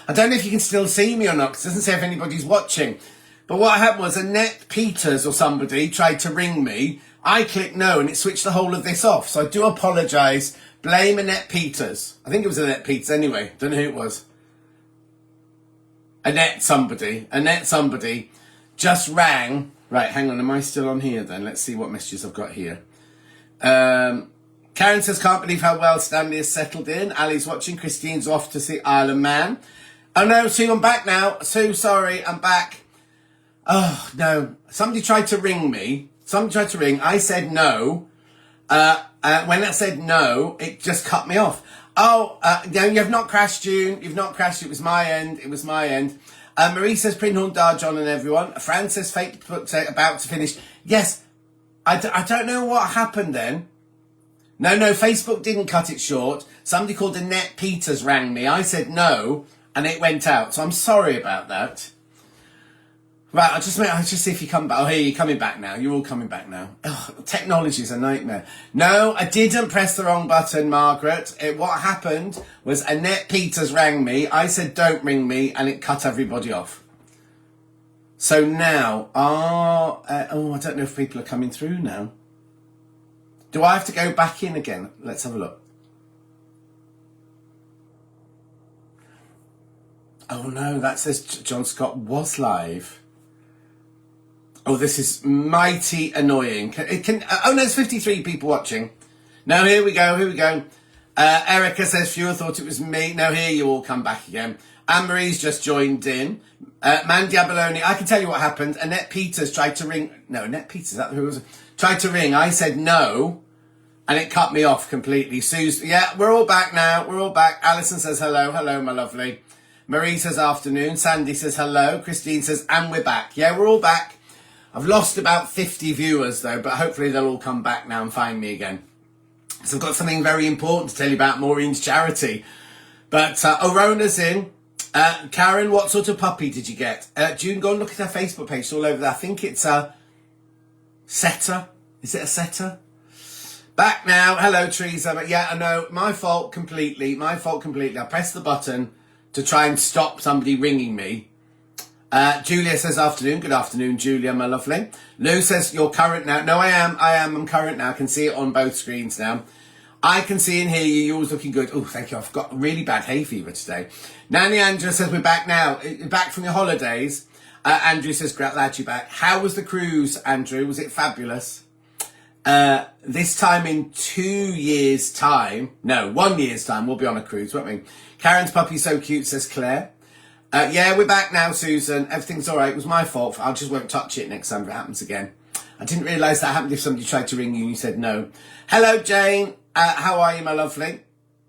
I don't know if you can still see me or not, because it doesn't say if anybody's watching. But what happened was Annette Peters or somebody tried to ring me. I clicked no, and it switched the whole of this off. So I do apologise. Blame Annette Peters. I think it was Annette Peters anyway. Don't know who it was. Annette somebody just rang. Right, hang on. Am I still on here then? Let's see what messages I've got here. Karen says, can't believe how well Stanley has settled in. Ali's watching. Christine's off to see Isle of Man. Oh no, Sue, I'm back now. Sue, sorry, I'm back. Oh no, somebody tried to ring me. I said no. When I said no, it just cut me off. Oh, no, you have not crashed, June. You've not crashed. It was my end. Marie says, Prinhorn Dar, John and everyone. Fran says, fake about to finish. Yes, I don't know what happened then. No, Facebook didn't cut it short. Somebody called Annette Peters rang me. I said no, and it went out. So I'm sorry about that. Right, I'll just see if you come back. Oh, here, you're coming back now. You're all coming back now. Ugh, technology's a nightmare. No, I didn't press the wrong button, Margaret. What happened was Annette Peters rang me. I said, don't ring me, and it cut everybody off. So now, I don't know if people are coming through now. Do I have to go back in again? Let's have a look. Oh no, that says John Scott was live. Oh, this is mighty annoying. Oh no, there's 53 people watching. No, here we go. Erica says fewer thought it was me. No, here you all come back again. Anne-Marie's just joined in. Mandy Abalone, I can tell you what happened. Annette Peters tried to ring. No, Annette Peters, is that who it was? Tried to ring. I said no, and it cut me off completely. Sue's, yeah, we're all back now. Alison says hello, my lovely. Marie says afternoon. Sandy says hello. Christine says, and we're back. Yeah, we're all back. I've lost about 50 viewers though, but hopefully they'll all come back now and find me again. So I've got something very important to tell you about Maureen's charity. But Orona's in. Karen, what sort of puppy did you get? June, go and look at her Facebook page. It's all over there. I think it's a setter. Is it a setter? Back now. Hello, Teresa. Yeah, I know. My fault completely. I pressed the button to try and stop somebody ringing me. Julia says afternoon. Good afternoon, Julia, my lovely. Lou says you're current now. No, I am. I'm current now. I can see it on both screens now. I can see and hear you. You're always looking good. Oh, thank you. I've got really bad hay fever today. Nanny Andrew says we're back now. Back from your holidays. Andrew says, glad you're back. How was the cruise, Andrew? Was it fabulous? This time in 2 years' time. No, 1 year's time. We'll be on a cruise, won't we? Karen's puppy's so cute, says Claire. Yeah, we're back now, Susan. Everything's all right. It was my fault. I just won't touch it next time if it happens again. I didn't realise that happened if somebody tried to ring you and you said no. Hello, Jane. How are you, my lovely?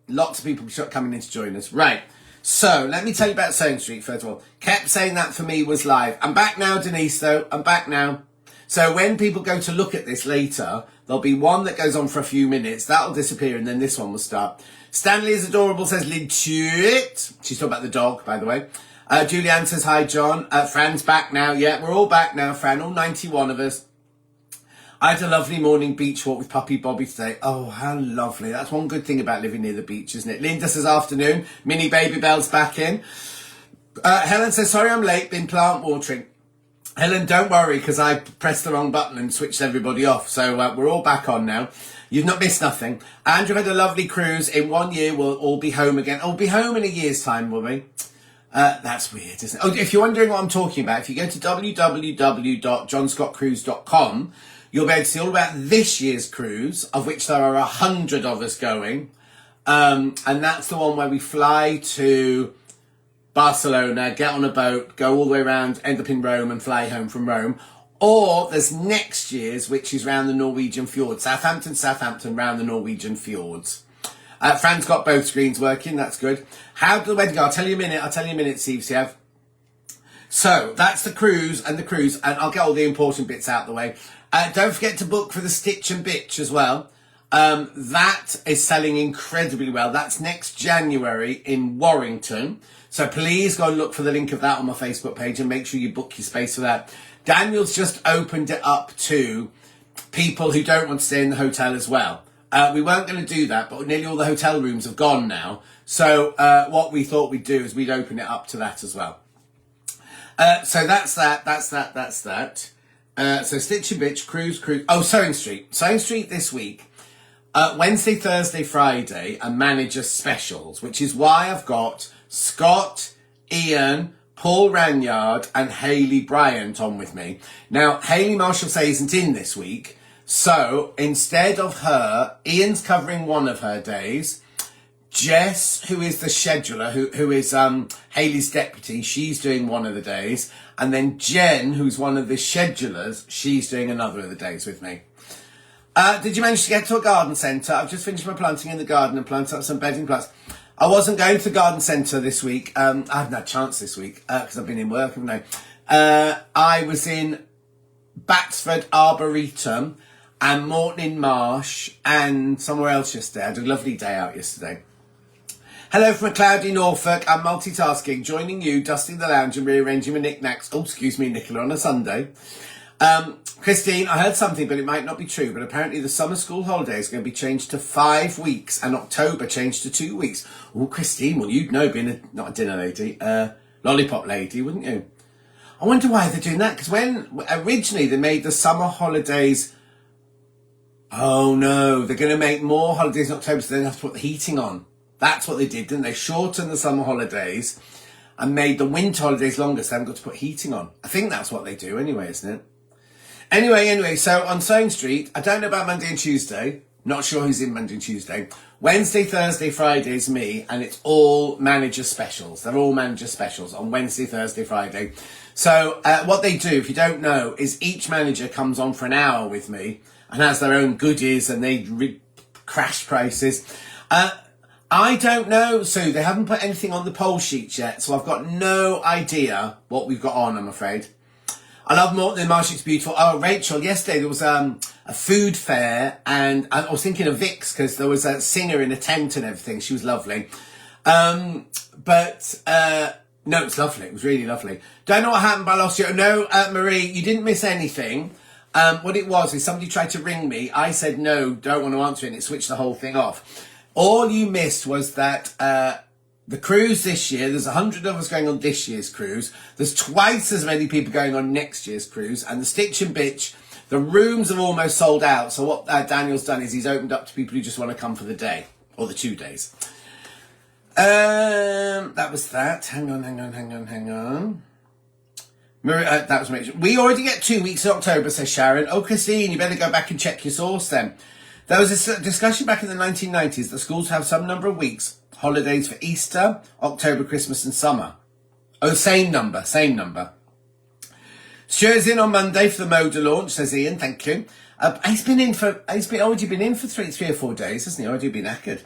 Lots of people coming in to join us. Right. So, let me tell you about Sewing Street, first of all. Kept saying that for me was live. I'm back now, Denise, though. I'm back now. So, when people go to look at this later, there'll be one that goes on for a few minutes. That'll disappear, and then this one will start. Stanley is adorable, says Lintuit. She's talking about the dog, by the way. Julianne says, hi, John. Fran's back now. Yeah, we're all back now, Fran. All 91 of us. I had a lovely morning beach walk with puppy Bobby today. Oh, how lovely. That's one good thing about living near the beach, isn't it? Linda says, afternoon. Mini Baby Bell's back in. Helen says, sorry I'm late. Been plant watering. Helen, don't worry, because I pressed the wrong button and switched everybody off. So we're all back on now. You've not missed nothing. Andrew had a lovely cruise. In 1 year, we'll all be home again. I'll be home in a year's time, will we? That's weird, isn't it? Oh, if you're wondering what I'm talking about, if you go to www.johnscottcruise.com, you'll be able to see all about this year's cruise, of which there are 100 of us going. And that's the one where we fly to Barcelona, get on a boat, go all the way around, end up in Rome and fly home from Rome. Or there's next year's, which is round the Norwegian fjords. Southampton, round the Norwegian fjords. Fran's got both screens working. That's good. How did the wedding go? I'll tell you in a minute, Steve Siev. So that's the cruise, and I'll get all the important bits out of the way. Don't forget to book for the Stitch and Bitch as well. That is selling incredibly well. That's next January in Warrington. So please go and look for the link of that on my Facebook page and make sure you book your space for that. Daniel's just opened it up to people who don't want to stay in the hotel as well. We weren't going to do that, but nearly all the hotel rooms have gone now. So what we thought we'd do is we'd open it up to that as well. So that's that. So Stitch and Bitch, Cruise. Oh, Sewing Street. Sewing Street this week. Wednesday, Thursday, Friday are manager specials, which is why I've got Scott, Ian, Paul Ranyard and Hayley Bryant on with me. Now, Hayley Marshall-Say isn't in this week. So instead of her, Ian's covering one of her days. Jess, who is the scheduler, who is Hayley's deputy, she's doing one of the days. And then Jen, who's one of the schedulers, she's doing another of the days with me. Did you manage to get to a garden centre? I've just finished my planting in the garden and planted up some bedding plants. I wasn't going to the garden centre this week. I haven't had a chance this week because I've been in work, haven't I? I was in Batsford Arboretum and Morton in Marsh and somewhere else yesterday. I had a lovely day out yesterday. Hello from a cloudy Norfolk. I'm multitasking, joining you, dusting the lounge and rearranging my knickknacks. Oh, excuse me, Nicola, on a Sunday. Christine, I heard something, but it might not be true, but apparently the summer school holiday is going to be changed to 5 weeks and October changed to 2 weeks. Oh, Christine, well, you'd know, being not a dinner lady, lollipop lady, wouldn't you? I wonder why they're doing that, because when originally they made the summer holidays, oh no, they're going to make more holidays in October, so they have to put the heating on. That's what they did, didn't they? Shortened the summer holidays and made the winter holidays longer, so they haven't got to put heating on. I think that's what they do anyway, isn't it? Anyway, so on Sewing Street, I don't know about Monday and Tuesday. Not sure who's in Monday and Tuesday. Wednesday, Thursday, Friday is me, and it's all manager specials. They're all manager specials on Wednesday, Thursday, Friday. So what they do, if you don't know, is each manager comes on for an hour with me and has their own goodies and they crash prices. I don't know, Sue. They haven't put anything on the poll sheets yet, so I've got no idea what we've got on, I'm afraid. I love Morton and Marsh, it's beautiful. Oh, Rachel, yesterday there was a food fair, and I was thinking of Vix because there was a singer in a tent and everything. She was lovely. No, it's lovely. It was really lovely. Don't know what happened, but I lost you. No, Marie, you didn't miss anything. What it was is somebody tried to ring me. I said no, don't want to answer it, and it switched the whole thing off. All you missed was that the cruise this year, there's 100 of us going on this year's cruise. There's twice as many people going on next year's cruise. And the Stitch and Bitch, the rooms are almost sold out. So what Daniel's done is he's opened up to people who just want to come for the day or the 2 days. That was that. Hang on. That was Rachel. We already get 2 weeks in October, says Sharon. Oh, Christine, you better go back and check your source then. There was a discussion back in the 1990s that schools have some number of weeks holidays for Easter, October, Christmas and summer. Oh, same number. Stuart's in on Monday for the Moda launch, says Ian, thank you. He's already been in for three or 4 days, hasn't he? Already been knackered.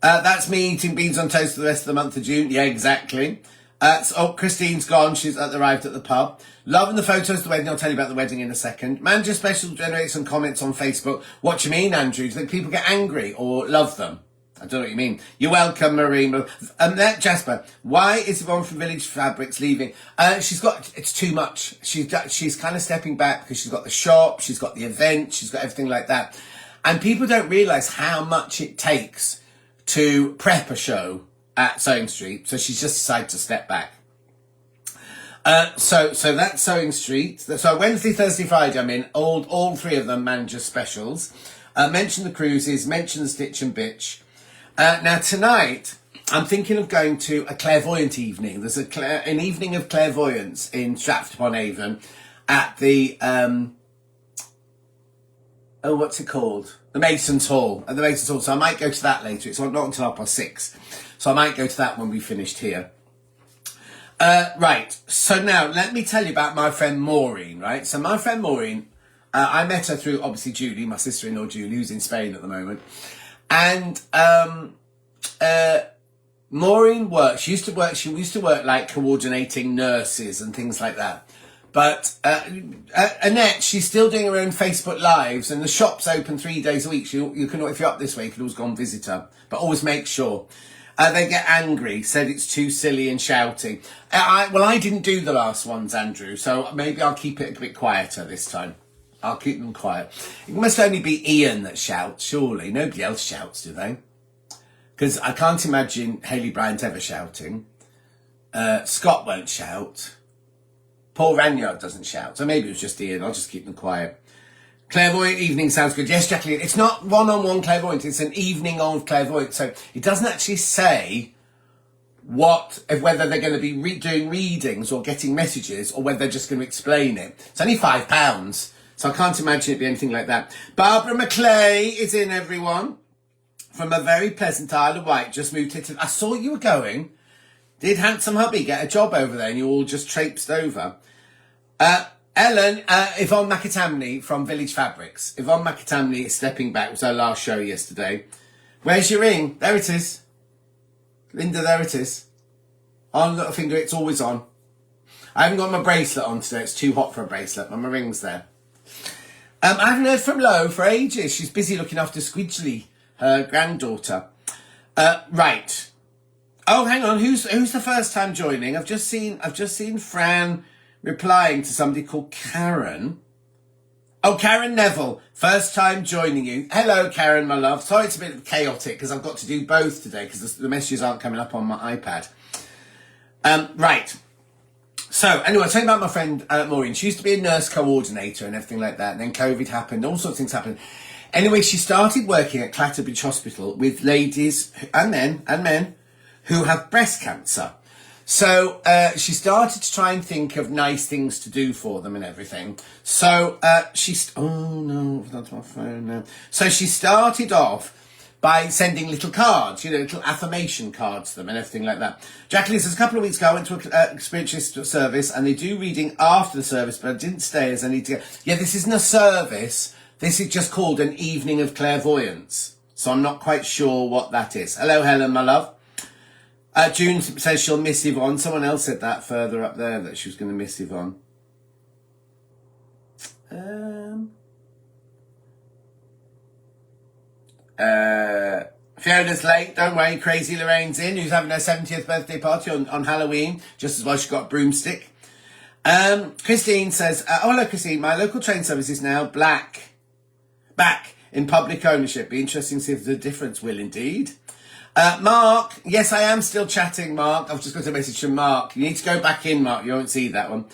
That's me eating beans on toast for the rest of the month of June. Yeah, exactly. Christine's gone. She's arrived at the pub. Loving the photos of the wedding. I'll tell you about the wedding in a second. Manager Special generates some comments on Facebook. What do you mean, Andrew? Do you think people get angry or love them? I don't know what you mean. You're welcome, Marie. Jasper, why is Yvonne from Village Fabrics leaving? It's too much. She's kind of stepping back because she's got the shop, she's got the event, she's got everything like that. And people don't realise how much it takes to prep a show at Sewing Street. So she's just decided to step back. So that's Sewing Street. So Wednesday, Thursday, Friday, I'm in. All 3 of them manager specials. Mention the cruises, mention the Stitch and Bitch. Now tonight, I'm thinking of going to a clairvoyant evening. There's an evening of clairvoyance in Stratford-upon-Avon at the, what's it called? The Masons Hall. At the Masons Hall. So I might go to that later. It's not until 6:30. So I might go to that when we've finished here. Right. So now let me tell you about my friend Maureen, right? So my friend Maureen, I met her through obviously Julie, my sister-in-law Julie, who's in Spain at the moment. And Maureen she used to work like coordinating nurses and things like that. But Annette, she's still doing her own Facebook Lives, and the shop's open 3 days a week. You can, if you're up this way, you can always go and visit her. But always make sure. They get angry, said it's too silly and shouty. I didn't do the last ones, Andrew, so maybe I'll keep it a bit quieter this time. I'll keep them quiet. It must only be Ian that shouts, surely. Nobody else shouts, do they? Because I can't imagine Hayley Bryant ever shouting. Scott won't shout. Paul Ranyard doesn't shout. So maybe it was just Ian. I'll just keep them quiet. Clairvoyant evening sounds good. Yes, Jacqueline. It's not one-on-one clairvoyant. It's an evening of clairvoyant. So it doesn't actually say whether they're going to be doing readings or getting messages or whether they're just going to explain it. It's only £5, so I can't imagine it'd be anything like that. Barbara McClay is in, everyone, from a very pleasant Isle of Wight. Just moved here to... I saw you were going. Did handsome hubby get a job over there and you all just traipsed over? Ellen, Yvonne McAtamney from Village Fabrics. Yvonne McAtamney is stepping back. It was our last show yesterday. Where's your ring? There it is. Linda, there it is. On little finger, it's always on. I haven't got my bracelet on today. It's too hot for a bracelet, but my ring's there. I haven't heard from Lo for ages. She's busy looking after Squidgely, her granddaughter. Right. Oh, hang on. Who's the first time joining? I've just seen Fran replying to somebody called Karen. Oh, Karen Neville, first time joining you. Hello, Karen, my love. Sorry it's a bit chaotic because I've got to do both today because the messages aren't coming up on my iPad. Right. So, anyway, I'll tell you about my friend Maureen. She used to be a nurse coordinator and everything like that. And then COVID happened. All sorts of things happened. Anyway, she started working at Clatterbridge Hospital with ladies and men who have breast cancer. So she started to try and think of nice things to do for them and everything. So oh no, that's my phone now. So she started off by sending little cards, little affirmation cards to them and everything like that. Jacqueline says, a couple of weeks ago I went to a spiritualist service and they do reading after the service, but I didn't stay as I need to go. Yeah, this isn't a service. This is just called an evening of clairvoyance. So I'm not quite sure what that is. Hello, Helen, my love. June says she'll miss Yvonne. Someone else said that further up there, that she was going to miss Yvonne. Fiona's late, don't worry. Crazy Lorraine's in, who's having her 70th birthday party on Halloween, just as well she got a broomstick. Christine says, oh, hello, Christine. My local train service is now back in public ownership. Be interesting to see if there's a difference. Will indeed. Mark, yes, I am still chatting, Mark. I've just got a message from Mark. You need to go back in, Mark. You won't see that one.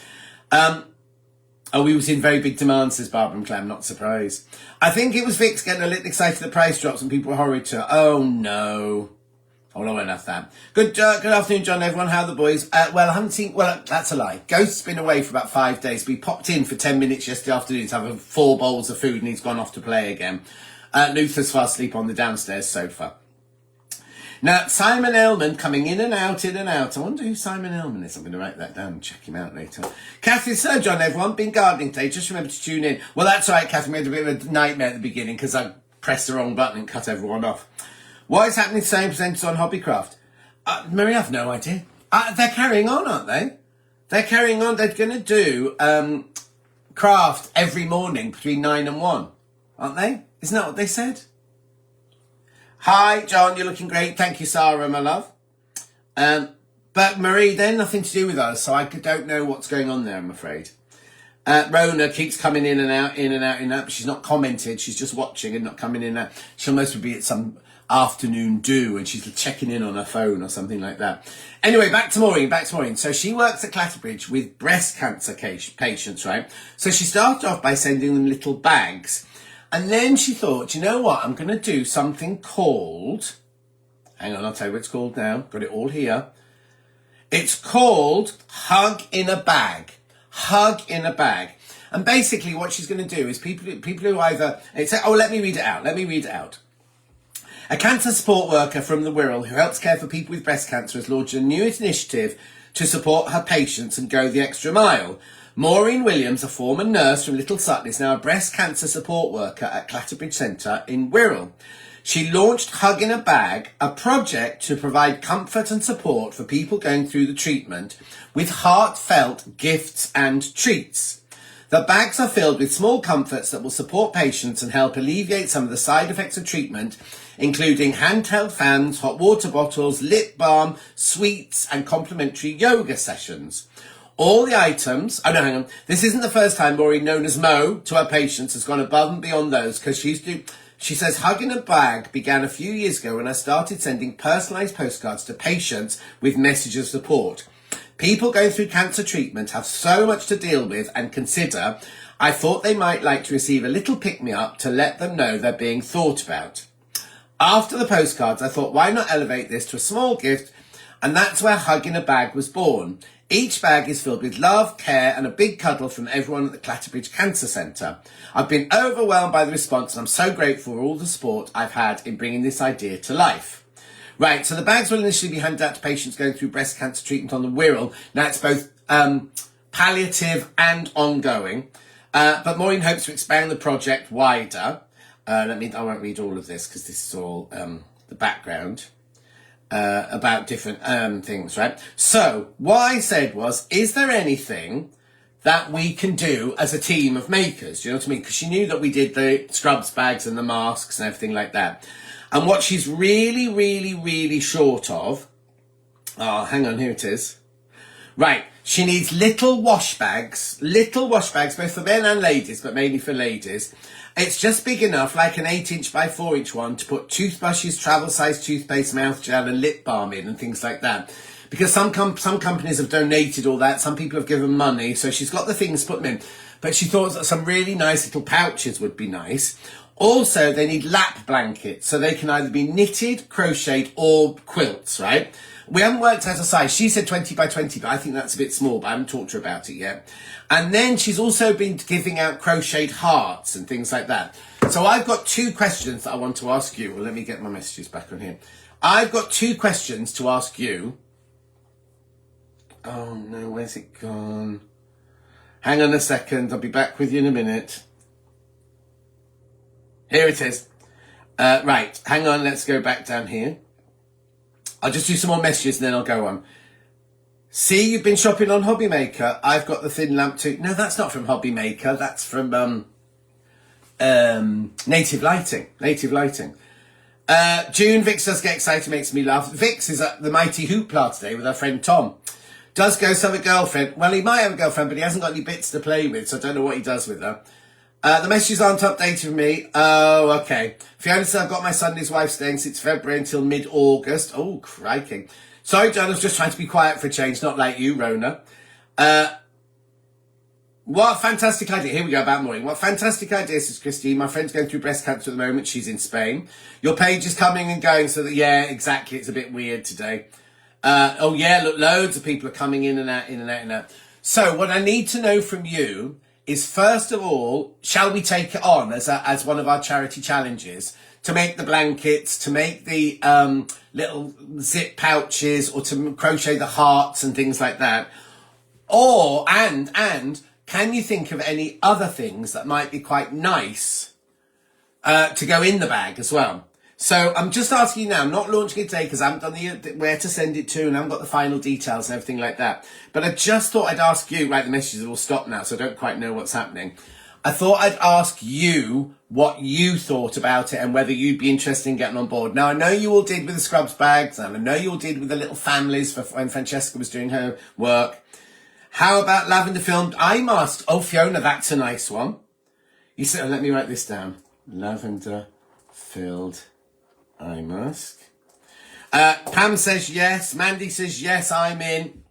We was in very big demand, says Barbara McClam. Not surprised. I think it was Vix getting a little excited the price drops and people were horrid to her. Oh, no. Oh, no, enough that. Good afternoon, John, everyone. How are the boys? I haven't seen... Well, that's a lie. Ghost's been away for about 5 days. We popped in for 10 minutes yesterday afternoon to have 4 bowls of food and he's gone off to play again. Luther's fast asleep on the downstairs sofa. Now, Simon Ellman coming in and out. I wonder who Simon Ellman is. I'm going to write that down and check him out later. Catherine, so John, everyone, been gardening today. Just remember to tune in. Well, that's right, Catherine. We had a bit of a nightmare at the beginning because I pressed the wrong button and cut everyone off. What is happening to same presenters on Hobbycraft? Marie, I've no idea. They're carrying on, aren't they? They're carrying on. They're going to do craft every morning between 9 and 1, aren't they? Isn't that what they said? Hi, John, you're looking great. Thank you, Sarah, my love. But Marie, they're nothing to do with us, so I don't know what's going on there, I'm afraid. Rona keeps coming in and out, but she's not commented. She's just watching and not coming in and out. She'll mostly be at some afternoon do and she's checking in on her phone or something like that. Anyway, back to Maureen. So she works at Clatterbridge with breast cancer patients, right? So she started off by sending them little bags. And then she thought, you know what, I'm going to do something called... Hang on, I'll tell you what it's called now. Got it all here. It's called Hug in a Bag. Hug in a Bag. And basically what she's going to do is people who either... let me read it out. A cancer support worker from the Wirral who helps care for people with breast cancer has launched a new initiative to support her patients and go the extra mile. Maureen Williams, a former nurse from Little Sutton, is now a breast cancer support worker at Clatterbridge Centre in Wirral. She launched Hug in a Bag, a project to provide comfort and support for people going through the treatment with heartfelt gifts and treats. The bags are filled with small comforts that will support patients and help alleviate some of the side effects of treatment, including handheld fans, hot water bottles, lip balm, sweets and complimentary yoga sessions. All the items, oh no, hang on. This isn't the first time Maureen, known as Mo, to her patients, has gone above and beyond those, because she says, Hugging a Bag began a few years ago when I started sending personalised postcards to patients with messages of support. People going through cancer treatment have so much to deal with and consider. I thought they might like to receive a little pick-me-up to let them know they're being thought about. After the postcards, I thought, why not elevate this to a small gift? And that's where Hugging a Bag was born. Each bag is filled with love, care, and a big cuddle from everyone at the Clatterbridge Cancer Centre. I've been overwhelmed by the response, and I'm so grateful for all the support I've had in bringing this idea to life. Right, so the bags will initially be handed out to patients going through breast cancer treatment on the Wirral. Now, it's both palliative and ongoing, but Maureen hopes to expand the project wider. I won't read all of this because this is all the background. About different things, right? So what I said was, is there anything that we can do as a team of makers? Do you know what I mean? Because she knew that we did the scrubs bags and the masks and everything like that. And what she's really, really, really short of, hang on, here it is. Right, she needs little wash bags, both for men and ladies, but mainly for ladies. It's just big enough, like an 8-inch by 4-inch one, to put toothbrushes, travel-size toothpaste, mouth gel and lip balm in and things like that. Because some companies have donated all that, some people have given money, so she's got the things put them in. But she thought that some really nice little pouches would be nice. Also, they need lap blankets, so they can either be knitted, crocheted or quilts, right? We haven't worked out a size. She said 20 by 20, but I think that's a bit small, but I haven't talked to her about it yet. And then she's also been giving out crocheted hearts and things like that. So I've got 2 questions that I want to ask you. Well, let me get my messages back on here. I've got 2 questions to ask you. Oh no, where's it gone? Hang on a second, I'll be back with you in a minute. Here it is. Right, hang on, let's go back down here. I'll just do some more messages and then I'll go on. See, you've been shopping on Hobby Maker. I've got the thin lamp too. No, that's not from Hobby Maker. That's from Native Lighting. June, Vix does get excited, makes me laugh. Vix is at the Mighty Hoopla today with our friend Tom. Does Ghost have a girlfriend? Well, he might have a girlfriend, but he hasn't got any bits to play with, so I don't know what he does with her. The messages aren't updated for me. Oh, okay. Fiona said, I've got my son and his wife staying since February until mid-August. Oh, crikey. Sorry, John, I was just trying to be quiet for a change, not like you, Rona. What a fantastic idea. Here we go about Maureen. What a fantastic idea, says Christine. My friend's going through breast cancer at the moment. She's in Spain. Your page is coming and going, so that, yeah, exactly. It's a bit weird today. Oh, yeah, look, loads of people are coming in and out. So what I need to know from you is, first of all, shall we take it on as one of our charity challenges to make the blankets, to make the little zip pouches, or to crochet the hearts and things like that? Or, and can you think of any other things that might be quite nice to go in the bag as well? So I'm just asking you now, I'm not launching it today because I haven't done where to send it to and I haven't got the final details and everything like that. But I just thought I'd ask you, right, the messages have all stopped now, so I don't quite know what's happening. I thought I'd ask you what you thought about it and whether you'd be interested in getting on board. Now, I know you all did with the scrubs bags, and I know you all did with the little families for when Francesca was doing her work. How about lavender filmed eye mask? Oh, Fiona, that's a nice one. You said, let me write this down. Lavender filled eye mask. Pam says yes. Mandy says yes, I'm in.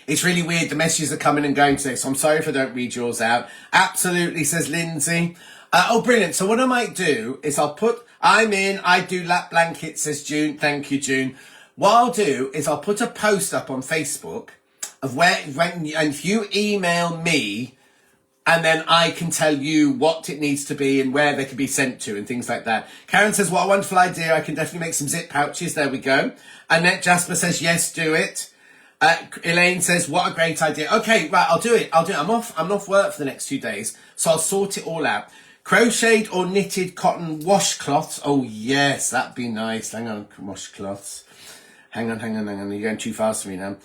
It's really weird. The messages are coming and going today, so I'm sorry if I don't read yours out. Absolutely, says Lindsay. Oh, brilliant. So what I might do is I'm in. I do lap blankets, says June. Thank you, June. What I'll do is I'll put a post up on Facebook of and if you email me, and then I can tell you what it needs to be and where they can be sent to and things like that. Karen says, what a wonderful idea. I can definitely make some zip pouches. There we go. Annette Jasper says, yes, do it. Elaine says, what a great idea. Okay, right, I'll do it. I'm off work for the next 2 days, so I'll sort it all out. Crocheted or knitted cotton washcloths. Oh, yes, that'd be nice. Hang on, washcloths. Hang on. You're going too fast for me now.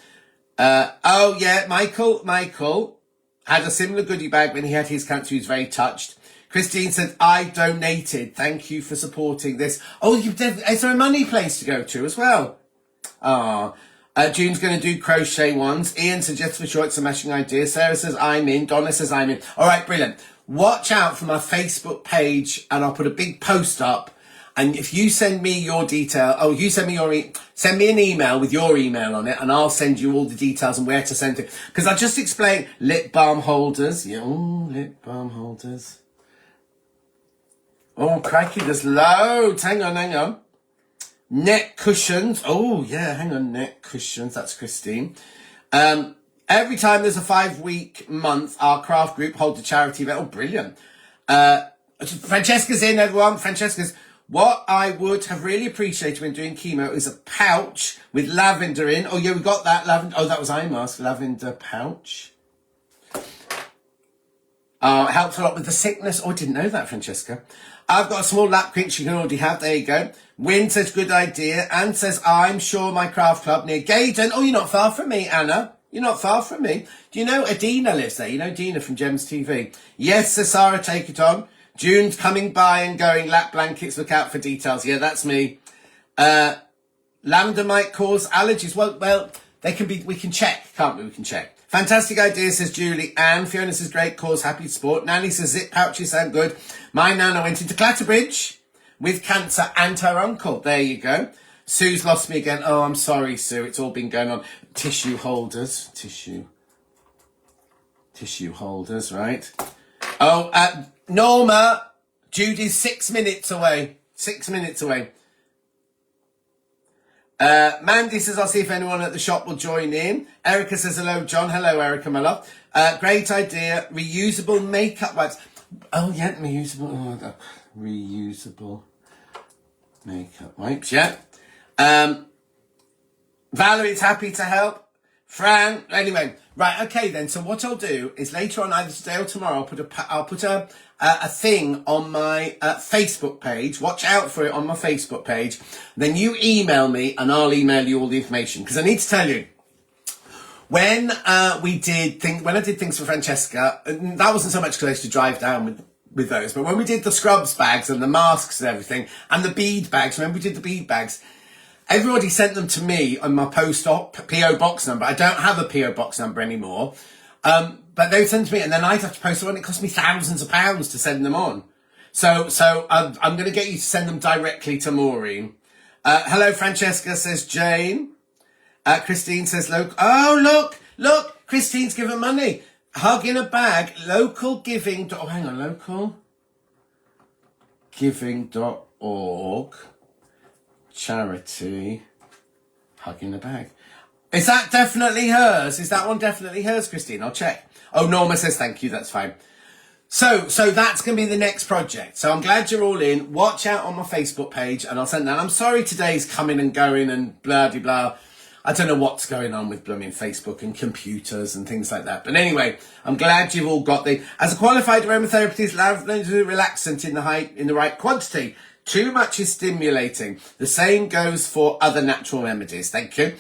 Oh, yeah, Michael had a similar goodie bag when he had his cancer. He was very touched. Christine said, I donated. Thank you for supporting this. Oh, is there a money place to go to as well? June's going to do crochet ones. Ian suggests for sure it's a meshing idea. Sarah says I'm in. Donna says I'm in. All right, brilliant. Watch out for my Facebook page, and I'll put a big post up. And if you send me your detail, you send me an email with your email on it, and I'll send you all the details and where to send it. Because I just explained lip balm holders. Yeah, lip balm holders. Oh, crikey, there's loads. Hang on. Neck cushions. Oh, yeah, hang on. Neck cushions. That's Christine. Every time there's a 5-week month, our craft group holds a charity event. Oh, brilliant. Francesca's in, everyone. Francesca's. What I would have really appreciated when doing chemo is a pouch with lavender in. Oh, yeah, we got that lavender. Oh, that was eye mask. Lavender pouch. It helps a lot with the sickness. Oh, I didn't know that, Francesca. I've got a small lap quinch you can already have. There you go. Wynne says, good idea. Anne says, I'm sure my craft club near Gaydon. Oh, you're not far from me, Anna. You're not far from me. Do you know Adina lives there? You know Dina from Gems TV? Yes, says Sarah, take it on. June's coming by and going, lap blankets, look out for details. Yeah, that's me. Lavender might cause allergies. Well, we can check, can't we? We can check. Fantastic idea, says Julie. Anne, Fiona says, great cause, happy sport. Nanny says, zip pouches sound good. My nana went into Clatterbridge with cancer and her uncle. There you go. Sue's lost me again. Oh, I'm sorry, Sue. It's all been going on. Tissue holders. Tissue holders, right? Oh, Norma, Judy's 6 minutes away. 6 minutes away. Mandy says, I'll see if anyone at the shop will join in. Erica says, hello, John. Hello, Erica, my love. Great idea. Reusable makeup wipes. Oh, yeah, reusable makeup wipes, yeah. Valerie's happy to help. Fran, anyway, right, okay then. So what I'll do is later on, either today or tomorrow, I'll put a thing on my Facebook page. Watch out for it on my Facebook page. Then you email me and I'll email you all the information. Because I need to tell you, when I did things for Francesca, that wasn't so much because I used to drive down with those, but when we did the scrubs bags and the masks and everything, and the bead bags, remember we did the bead bags, everybody sent them to me on my post-op PO box number. I don't have a PO box number anymore. But they would send to me, and then I'd have to post them on. It cost me thousands of pounds to send them on. So I'm going to get you to send them directly to Maureen. Hello, Francesca, says Jane. Christine says, look, Christine's given money. Hug in a bag, local giving. Oh, hang on, localgiving.org. Charity. Hug in a bag. Is that definitely hers? Is that one definitely hers, Christine? I'll check. Oh, Norma says thank you. That's fine. So that's going to be the next project. So I'm glad you're all in. Watch out on my Facebook page and I'll send that. I'm sorry today's coming and going and blah, blah, blah. I don't know what's going on with blooming Facebook and computers and things like that. But anyway, I'm glad you've all got as a qualified aromatherapist, relaxant in the right quantity. Too much is stimulating. The same goes for other natural remedies. Thank you.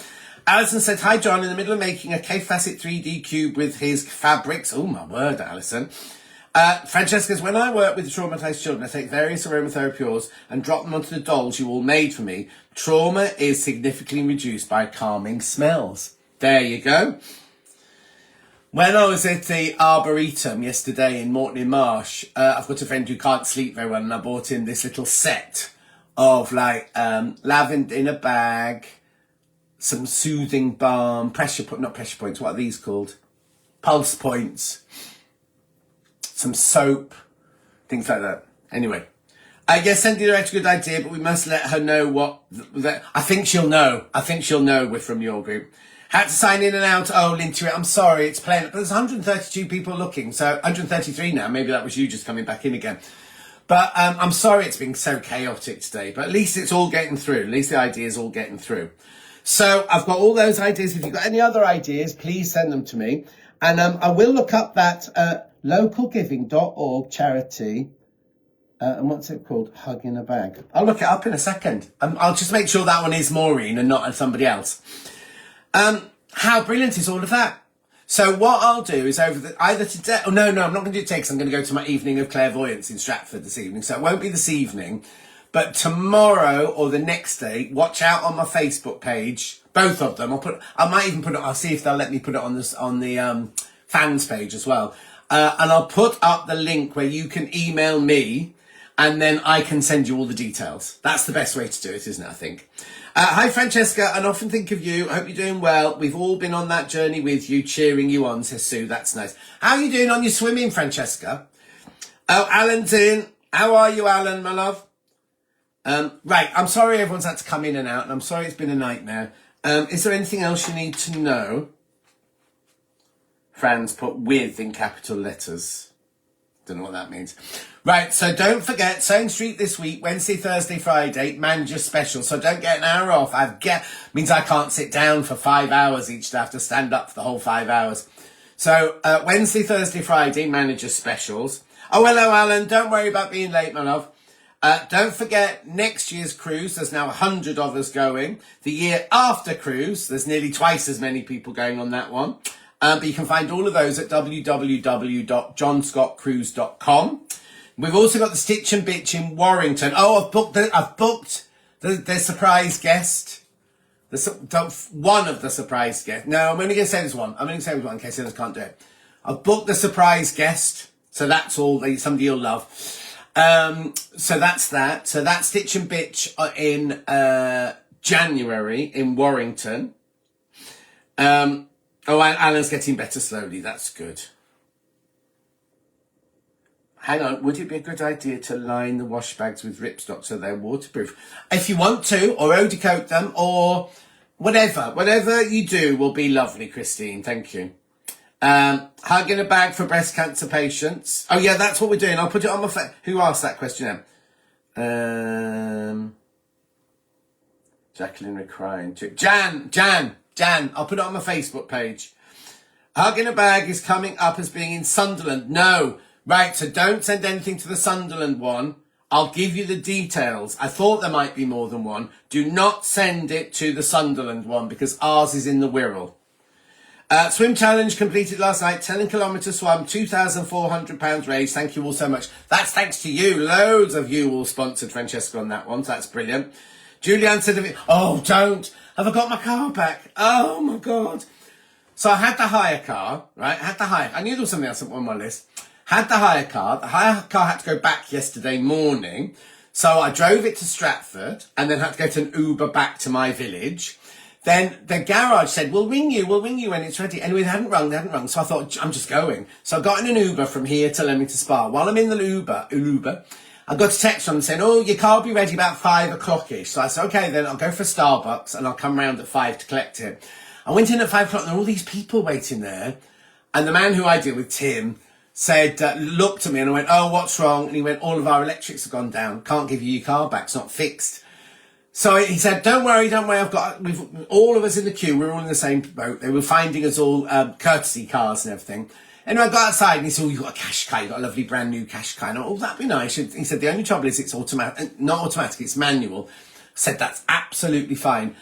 Alison said, hi, John, in the middle of making a K-Facet 3D cube with his fabrics. Oh, my word, Alison. Francesca says, when I work with traumatized children, I take various aromatherapy oils and drop them onto the dolls you all made for me. Trauma is significantly reduced by calming smells. There you go. When I was at the Arboretum yesterday in Morton Marsh, I've got a friend who can't sleep very well, and I bought him this little set of lavender in a bag, some soothing balm, not pressure points, what are these called? Pulse points, some soap, things like that. Anyway, yes, Cindy, that's a good idea, but we must let her know I think she'll know. We're from your group. Had to sign in and out. Oh, Lintuit, I'm sorry, it's playing. But there's 132 people looking, so 133 now. Maybe that was you just coming back in again. But I'm sorry it's been so chaotic today. But at least it's all getting through. At least the idea is all getting through. So I've got all those ideas. If you've got any other ideas, please send them to me. And I will look up that localgiving.org charity. And what's it called? Hug in a bag. I'll look it up in a second. I'll just make sure that one is Maureen and not somebody else. How brilliant is all of that? So what I'll do is either today, I'm not going to do it today because I'm going to go to my evening of clairvoyance in Stratford this evening. So it won't be this evening, but tomorrow or the next day, watch out on my Facebook page, both of them. I might even put it. I'll see if they'll let me put it on this on the fans page as well. And I'll put up the link where you can email me, and then I can send you all the details. That's the best way to do it, isn't it? I think. Hi, Francesca. I often think of you. I hope you're doing well. We've all been on that journey with you, cheering you on, says Sue. That's nice. How are you doing on your swimming, Francesca? Oh, Alan's in. How are you, Alan, my love? Right. I'm sorry everyone's had to come in and out, and I'm sorry it's been a nightmare. Is there anything else you need to know? Fran's put with in capital letters. Don't know what that means. Right, so don't forget, Sewing Street this week, Wednesday, Thursday, Friday, manager special. So don't get an hour off. Means I can't sit down for 5 hours each day. I have to stand up for the whole 5 hours. So Wednesday, Thursday, Friday, manager specials. Oh, hello, Alan. Don't worry about being late, my love. Don't forget next year's cruise. There's now 100 of us going. The year after cruise, there's nearly twice as many people going on that one. But you can find all of those at www.johnscottcruise.com. We've also got the Stitch and Bitch in Warrington. Oh, I've booked the surprise guest. One of the surprise guests. No, I'm only going to say this one. I'm only going to say this one in case others can't do it. I've booked the surprise guest. So that's all. Somebody you'll love. So that's that. So that's Stitch and Bitch in January in Warrington. Oh, Alan's getting better slowly. That's good. Hang on, would it be a good idea to line the wash bags with ripstop so they're waterproof? If you want to, or eau de coat them, or whatever you do will be lovely, Christine. Thank you. Hug in a bag for breast cancer patients. Oh yeah, that's what we're doing. I'll put it on my Who asked that question? Jacqueline recrying. Jan. I'll put it on my Facebook page. Hug in a bag is coming up as being in Sunderland. No. Right, so don't send anything to the Sunderland one. I'll give you the details. I thought there might be more than one. Do not send it to the Sunderland one because ours is in the Wirral. Swim challenge completed last night. 10 kilometre swam, £2,400 raised. Thank you all so much. That's thanks to you. Loads of you all sponsored Francesca on that one. So that's brilliant. Julianne said, oh, don't. Have I got my car back? Oh, my God. So I had the hire car, right? I knew there was something else on my list. Had the hire car. The hire car had to go back yesterday morning. So I drove it to Stratford and then had to get an Uber back to my village. Then the garage said, we'll ring you when it's ready. Anyway, they hadn't rung. So I thought, I'm just going. So I got in an Uber from here to Leamington Spa. While I'm in the Uber, I got a text from them saying, oh, your car will be ready about 5 o'clock-ish. So I said, okay, then I'll go for Starbucks and I'll come round at 5 to collect it. I went in at 5 o'clock and there were all these people waiting there. And the man who I deal with, Tim, said, looked at me and I went, oh, what's wrong? And he went, all of our electrics have gone down. Can't give you your car back. It's not fixed. So he said, don't worry. We've all of us in the queue. We're all in the same boat. They were finding us all courtesy cars and everything. Anyway, I got outside and he said, oh, you've got a cash car. You've got a lovely brand new cash car. And I went, oh, that'd be nice. He said, the only trouble is it's not automatic, it's manual. I said, that's absolutely fine.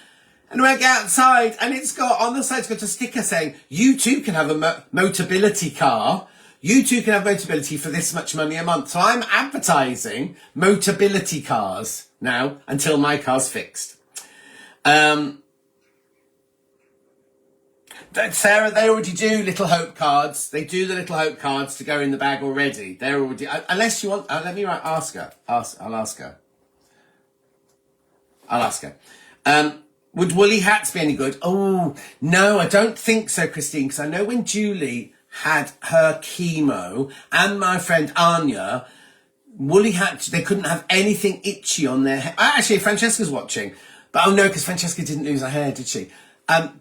And when I get outside and it's got, on the side, it's got a sticker saying, you too can have a Motability car. You too can have Motability for this much money a month. So I'm advertising Motability cars now until my car's fixed. Sarah, they already do Little Hope cards. They do the Little Hope cards to go in the bag already. They're already, unless you want, let me ask her. I'll ask her. Would woolly hats be any good? Oh, no, I don't think so, Christine, because I know when Julie had her chemo and my friend Anya, woolly hats, they couldn't have anything itchy on their hair. Actually, Francesca's watching. But oh no, because Francesca didn't lose her hair, did she?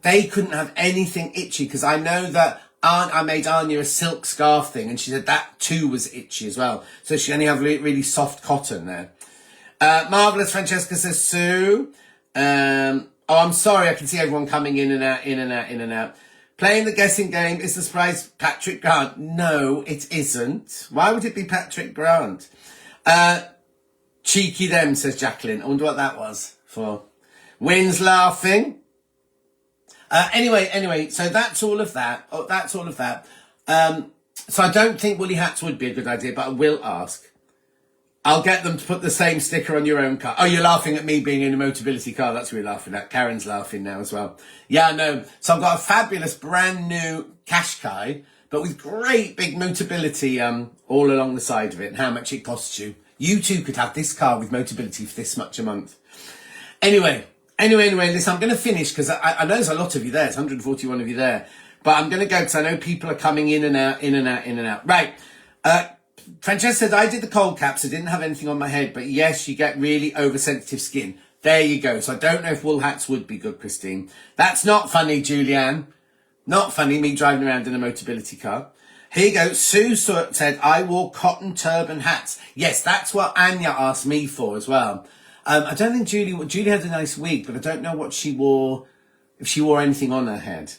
They couldn't have anything itchy because I know that I made Anya a silk scarf thing and she said that too was itchy as well. So she only have really soft cotton there. Marvellous, Francesca says, Sue. Oh, I'm sorry. I can see everyone coming in and out. Playing the guessing game is the surprise Patrick Grant. No, it isn't. Why would it be Patrick Grant? Cheeky them, says Jacqueline. I wonder what that was for. Wynn's laughing. Anyway, so that's all of that. So I don't think woolly hats would be a good idea, but I will ask. I'll get them to put the same sticker on your own car. Oh, you're laughing at me being in a Motability car. That's what you're laughing at. Karen's laughing now as well. Yeah, no. So I've got a fabulous brand new Qashqai, but with great big Motability all along the side of it and how much it costs you. You too could have this car with Motability for this much a month. Anyway, listen, I'm going to finish because I know there's a lot of you there. It's 141 of you there. But I'm going to go because I know people are coming in and out. Right. Francesca said, I did the cold caps. I didn't have anything on my head. But yes, you get really oversensitive skin. There you go. So I don't know if wool hats would be good, Christine. That's not funny, Julianne. Not funny, me driving around in a Motability car. Here you go. Sue said, I wore cotton turban hats. Yes, that's what Anya asked me for as well. I don't think Julie had a nice wig, but I don't know what she wore, if she wore anything on her head.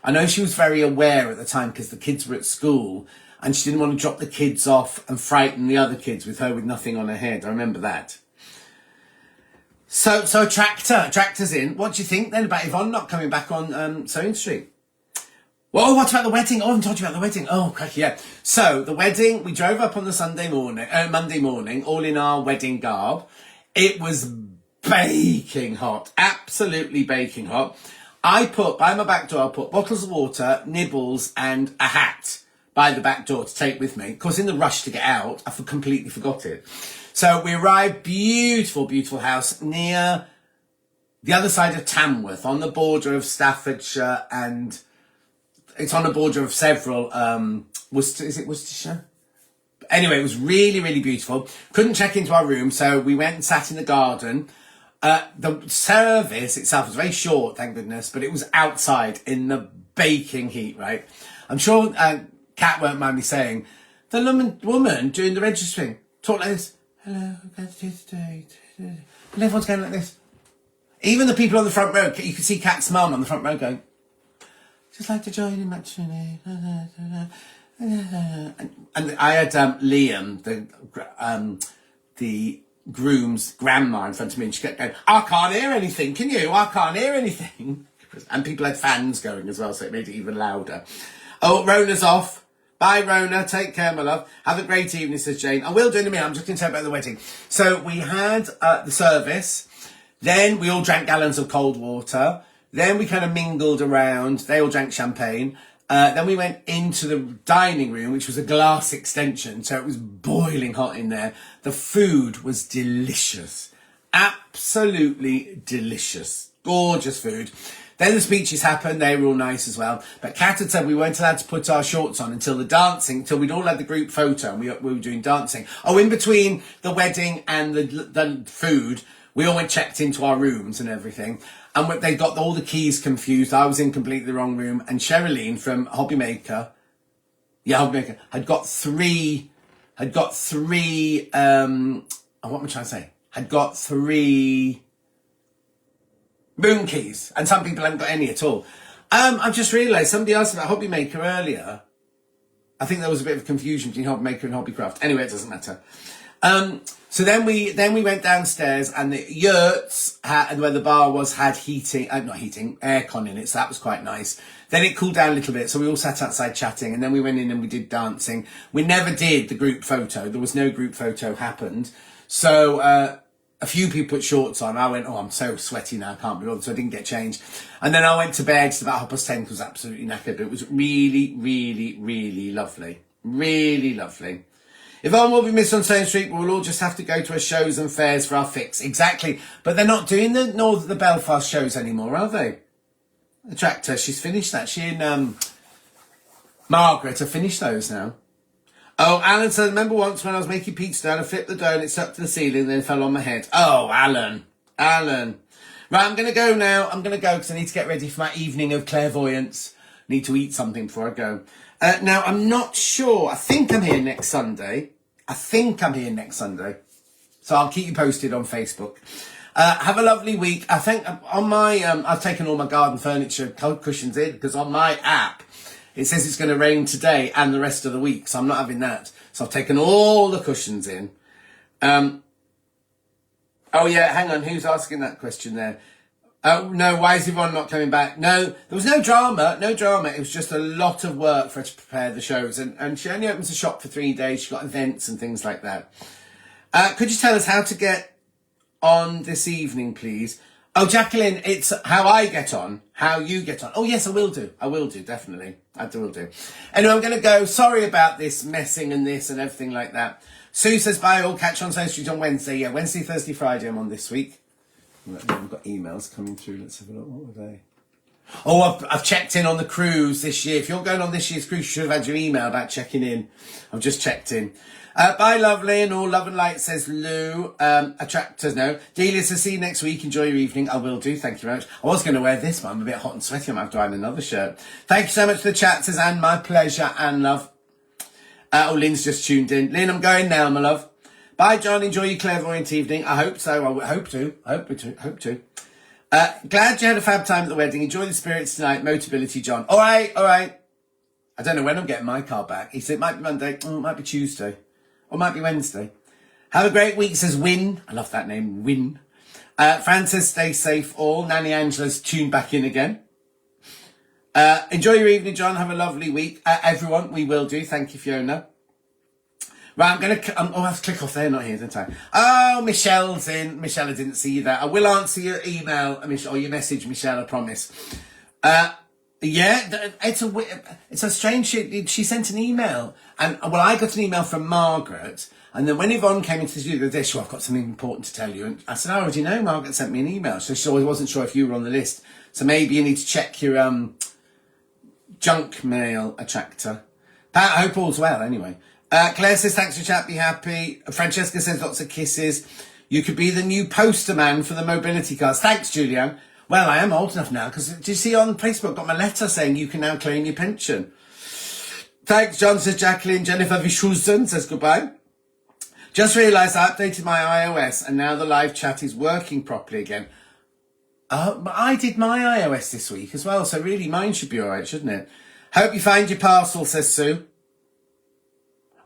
I know she was very aware at the time because the kids were at school and she didn't want to drop the kids off and frighten the other kids with her with nothing on her head. I remember that. So tractor's in. What do you think then about Yvonne not coming back on Sewing Street? Well, what about the wedding? Oh, I haven't told you about the wedding. Oh, cracky, yeah. So the wedding, we drove up on the Monday morning, all in our wedding garb. It was baking hot, absolutely baking hot. I put, by my back door, I put bottles of water, nibbles and a hat by the back door to take with me. Of course, in the rush to get out, I completely forgot it. So we arrived, beautiful, beautiful house near the other side of Tamworth, on the border of Staffordshire, and it's on the border of several, Worcestershire? Anyway, it was really, really beautiful. Couldn't check into our room, so we went and sat in the garden. The service itself was very short, thank goodness, but it was outside in the baking heat, right? I'm sure Kat won't mind me saying, the woman doing the registering talked like this. Hello, today. And everyone's going like this. Even the people on the front row, you could see Kat's mum on the front row going, just like to join in matrimony. And I had Liam, the groom's grandma in front of me, and she kept going, I can't hear anything, can you? I can't hear anything. And people had fans going as well, so it made it even louder. Oh, Rona's off. Bye, Rona. Take care, my love. Have a great evening, says Jane. I will do in a minute. I'm just going to tell you about the wedding. So we had the service. Then we all drank gallons of cold water. Then we kind of mingled around. They all drank champagne. Then we went into the dining room, which was a glass extension, so it was boiling hot in there. The food was delicious. Absolutely delicious. Gorgeous food. Then the speeches happened. They were all nice as well. But Kat had said we weren't allowed to put our shorts on until the dancing, until we'd all had the group photo and we were doing dancing. Oh, in between the wedding and the food, we all went checked into our rooms and everything. And they got all the keys confused. I was in completely the wrong room. And Sherilyn from Hobbymaker, had got three, what am I trying to say? Had got 3 moon keys. And some people haven't got any at all. I've just realised somebody asked about Hobbymaker earlier. I think there was a bit of confusion between Hobbymaker and Hobbycraft. Anyway, it doesn't matter. So then we went downstairs and the yurts and where the bar was had aircon in it. So that was quite nice. Then it cooled down a little bit. So we all sat outside chatting and then we went in and we did dancing. We never did the group photo. There was no group photo happened. So, a few people put shorts on. I went, oh, I'm so sweaty now. I can't be bothered. So I didn't get changed. And then I went to bed at about 10:30 because I was absolutely knackered. But it was really, really, really lovely. Really lovely. Yvonne will be missed on Sewing Street, but we'll all just have to go to her shows and fairs for our fix. Exactly. But they're not doing the Belfast shows anymore, are they? The Tractor, she's finished that. She and Margaret have finished those now. Oh, Alan said, remember once when I was making pizza dough and I flipped the dough and it stuck to the ceiling and then it fell on my head. Oh, Alan. Right, I'm going to go now. I'm going to go because I need to get ready for my evening of clairvoyance. Need to eat something before I go. Now, I'm not sure. I think I'm here next Sunday. So I'll keep you posted on Facebook. Have a lovely week. I think on my, I've taken all my garden furniture cushions in because on my app, it says it's going to rain today and the rest of the week. So I'm not having that. So I've taken all the cushions in. Oh yeah, hang on. Who's asking that question there? Oh, no, why is Yvonne not coming back? No, there was no drama. It was just a lot of work for her to prepare the shows. And she only opens the shop for 3 days. She's got events and things like that. Could you tell us how to get on this evening, please? Oh, Jacqueline, it's how I get on, how you get on. Oh, yes, I will do. I will do, definitely. I will do. Anyway, I'm going to go. Sorry about this messing and this and everything like that. Sue says, bye, all. Catch you on Stone Street on Wednesday. Yeah, Wednesday, Thursday, Friday, I'm on this week. We've got emails coming through. Let's have a look. What were they? Oh, I've checked in on the cruise this year. If you're going on this year's cruise, you should have had your email about checking in. I've just checked in. Bye, lovely, and all love and light, says Lou. Attractors, no. Delia says, see you next week. Enjoy your evening. I will do. Thank you very much. I was going to wear this, but I'm a bit hot and sweaty. I might have to iron another shirt. Thank you so much for the chat, says Anne. My pleasure, and love. Lynn's just tuned in. Lynn, I'm going now, my love. Bye, John. Enjoy your clairvoyant evening. I hope so. I hope to. Hope to. Glad you had a fab time at the wedding. Enjoy the spirits tonight. Motability, John. All right. I don't know when I'm getting my car back. He said it might be Monday. It might be Tuesday. Or it might be Wednesday. Have a great week, says Win. I love that name, Win. Francis, stay safe all. Nanny Angela's tuned back in again. Enjoy your evening, John. Have a lovely week. Everyone, we will do. Thank you, Fiona. Right, I'm going to... I have to click off there, not here, don't I? Oh, Michelle's in. Michelle, I didn't see you there. I will answer your email, or your message, Michelle, I promise. Yeah, it's a strange... She sent an email. And, well, I got an email from Margaret. And then when Yvonne came into the studio the other day, she said, I've got something important to tell you. And I said, I already know. Margaret sent me an email. So she wasn't sure if you were on the list. So maybe you need to check your junk mail attractor. Pat, I hope all's well, anyway. Claire says, thanks for chat, be happy. Francesca says, lots of kisses. You could be the new poster man for the mobility cards. Thanks, Julianne. Well, I am old enough now, because did you see on Facebook, got my letter saying you can now claim your pension. Thanks, John, says Jacqueline. Jennifer Vishusen says goodbye. Just realised I updated my iOS and now the live chat is working properly again. But I did my iOS this week as well, so really mine should be all right, shouldn't it? Hope you find your parcel, says Sue.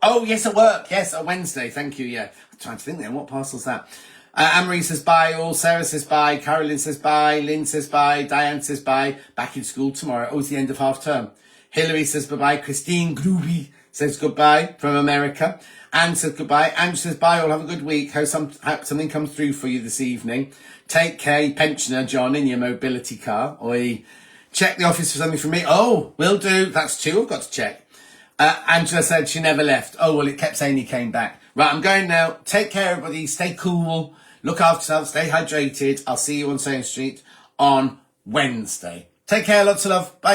Oh, yes, at work. Yes, at Wednesday. Thank you, yeah. I'm trying to think then, what parcel's that? Anne-Marie says bye all. Sarah says bye. Carolyn says bye. Lynn says bye. Diane says bye. Back in school tomorrow. Oh, it's the end of half term. Hilary says bye-bye. Christine Gruby says goodbye from America. Anne says goodbye. Ange says bye all. Have a good week. Hope something comes through for you this evening. Take care, pensioner John, in your mobility car. Oi. Check the office for something from me. Oh, will do. That's two I've got to check. Angela said she never left. Oh, well, it kept saying he came back. Right, I'm going now. Take care, everybody. Stay cool. Look after yourself. Stay hydrated. I'll see you on Stone Street on Wednesday. Take care. Lots of love. Bye.